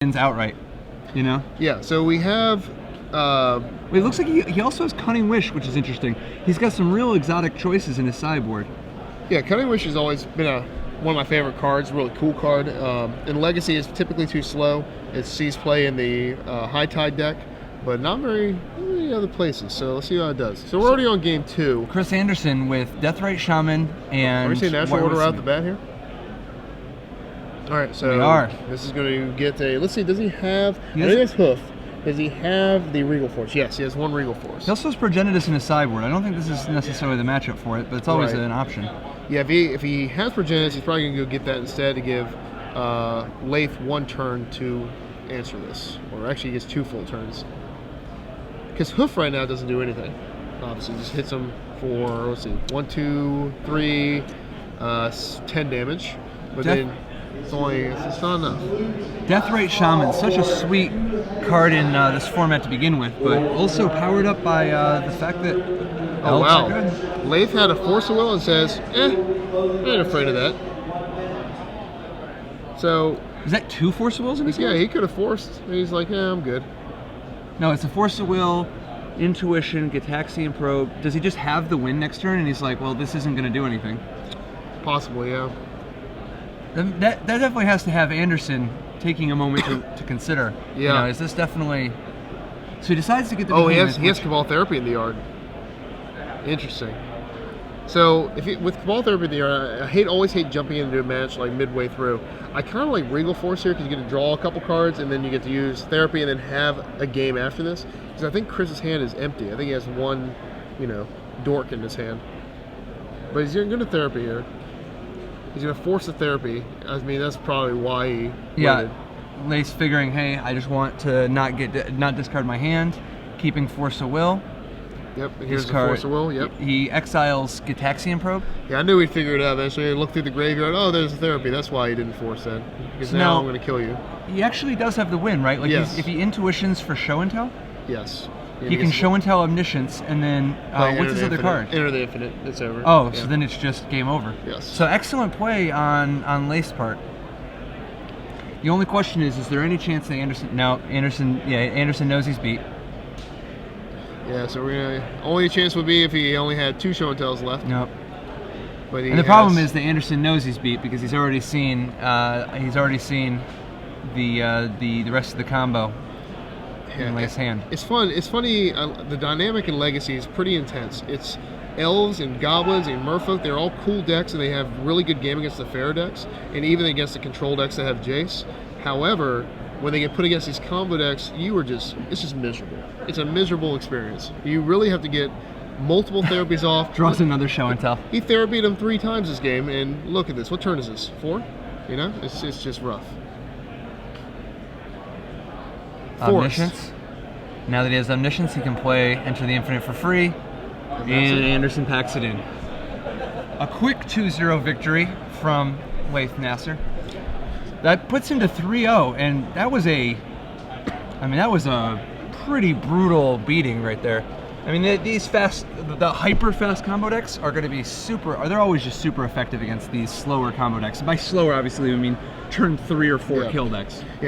wins outright, you know? Yeah, so we have... It looks like he also has Cunning Wish, which is interesting. He's got some real exotic choices in his sideboard. Yeah, Cunning Wish has always been one of my favorite cards, really cool card. In Legacy, it's typically too slow. It sees play in the High Tide deck, but not very many other places. So let's see how it does. So we're already on game 2. Chris Andersen with Deathrite Shaman and... Are we saying natural order out the bat here? All right, so we are. This is going to get a... Let's see, does he have... I know he has Hoof. Does he have the Regal Force? Yes, he has 1 Regal Force. He also has Progenitus in his sideboard. I don't think this is necessarily the matchup for it, but it's always an option. Yeah, if he has Progenitus, he's probably going to go get that instead to give Laith 1 turn to answer this. Or actually, he gets 2 full turns. Because Hoof right now doesn't do anything. Obviously, just hits him for, let's see, 1, 2, 3, 10 damage. But then it's not enough. Deathrite Shaman, such a sweet card in this format to begin with, but also powered up by the fact that elves are good. Laith had a Force of Will and says, I ain't afraid of that. So... Is that 2 Force of Wills in his hand? Yeah, he could have forced. He's like, yeah, I'm good. No, it's a Force of Will, Intuition, Gitaxian Probe. Does he just have the win next turn and he's like, well, this isn't going to do anything? Possibly, yeah. That definitely has to have Andersen taking a moment to consider. Yeah. You know, is this definitely... So he decides to get the... Oh, he has Cabal Therapy in the yard. Interesting. So, with Cabal Therapy in the yard, I always hate jumping into a match like midway through. I kind of like Regal Force here because you get to draw a couple cards and then you get to use Therapy and then have a game after this. Because I think Chris's hand is empty. I think he has 1, dork in his hand. But he's going to Therapy here. He's going to force the Therapy. I mean, that's probably why he waited. Lace figuring, hey, I just want to not discard my hand, keeping Force of Will. Yep, here's the Force of Will, yep. He exiles Gitaxian Probe. Yeah, I knew he'd figure it out eventually. He looked through the graveyard, oh, there's a Therapy. That's why he didn't force that. Because now I'm going to kill you. He actually does have the win, right? Like, yes. If he intuitions for Show and Tell? Yes. He can Show and Tell Omniscience, and then, what's his other card? Enter the Infinite, it's over. Oh, yeah. So then it's just game over. Yes. So excellent play on Lace's part. The only question is there any chance that Andersen knows he's beat. Yeah, so only chance would be if he only had 2 Show and Tells left. Nope. But the problem is that Andersen knows he's beat because he's already seen the rest of the combo in Lace's hand. It's fun. It's funny. The dynamic in Legacy is pretty intense. It's elves and goblins and merfolk. They're all cool decks and they have really good game against the Pharaoh decks and even against the control decks that have Jace. However, when they get put against these combo decks, it's just miserable. It's a miserable experience. You really have to get multiple therapies off. Draws another Show and Tell. He therapied him 3 times this game, and look at this. What turn is this? 4? It's just rough. Omniscience. Now that he has Omniscience, he can play Enter the Infinite for free, and Andersen packs it in. A quick 2-0 victory from Laith Naser. That puts him to 3-0, and that was a pretty brutal beating right there. I mean, the hyper fast combo decks are going to be they're always just super effective against these slower combo decks. By slower, obviously, I mean turn 3 or 4 kill decks. Yeah.